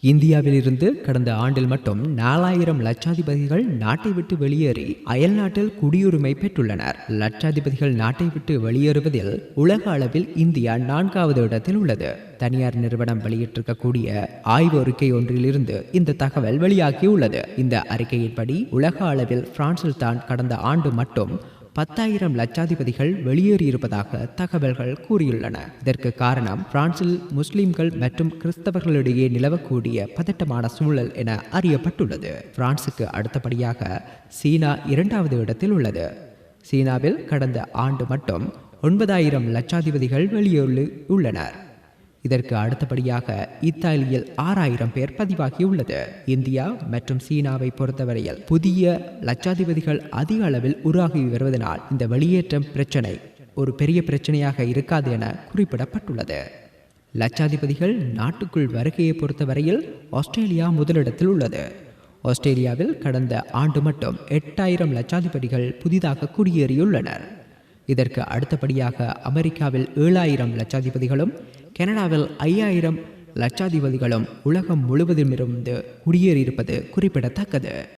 இந்தியாவிலிருந்து கடந்த ஆண்டில் மட்டும் 4000 லட்சாதிபதிகள் நாட்டை விட்டு வெளியேறி அயல் நாட்டில் குடியுரிமை பெற்றுள்ளனர். லட்சாதிபதிகள் நாட்டை விட்டு வெளியேறுவதில் உலக அளவில் இந்தியா 4வது இடத்தில் உள்ளது. தனியார் நிறுவனம் வெளியிட்டிருக்கக்கூடிய ஆய்வு அறிக்கை ஒன்றிலிருந்து இந்த தகவல் வெளியாகியுள்ளது. இந்த அறிக்கையின்படி உலக அளவில் பிரான்சில் தான் கடந்த ஆண்டு மட்டும் 10,000 லட்சாதிபதிகள் வெளியேறியிருப்பதாக தகவல்கள் கூறியுள்ளன. இதற்கு காரணம் பிரான்சில் முஸ்லிம்கள் மற்றும் கிறிஸ்தவர்களிடையே நிலவக்கூடிய பதட்டமான சூழல் என அறியப்பட்டுள்ளது. பிரான்சுக்கு அடுத்தபடியாக சீனா 2வது இடத்தில் உள்ளது. சீனாவில் கடந்த ஆண்டு மட்டும் 9,000 லட்சாதிபதிகள் வெளியேறியுள்ளனர். இதற்கு அடுத்தபடியாக இத்தாலியில் 6,000 பேர் பதிவாகியுள்ளது. இந்தியா மற்றும் சீனாவை பொறுத்தவரையில் புதிய லட்சாதிபதிகள் அதிக அளவில் உருவாகி வருவதனால் இந்த வெளியேற்றம் பிரச்சனை ஒரு பெரிய பிரச்சனையாக இருக்காது என குறிப்பிடப்பட்டுள்ளது. லட்சாதிபதிகள் நாட்டுக்குள் வருகையை பொறுத்தவரையில் ஆஸ்திரேலியா முதலிடத்தில் உள்ளது. ஆஸ்திரேலியாவில் கடந்த ஆண்டு மட்டும் 8,000 லட்சாதிபதிகள் புதிதாக குடியேறியுள்ளனர். இதற்கு அடுத்தபடியாக அமெரிக்காவில் 7,000 லட்சாதிபதிகளும் கனடாவில் 5,000 லட்சாதிபதிகளும் உலகம் முழுவதுமிருந்து குடியேறியிருப்பது குறிப்பிடத்தக்கது.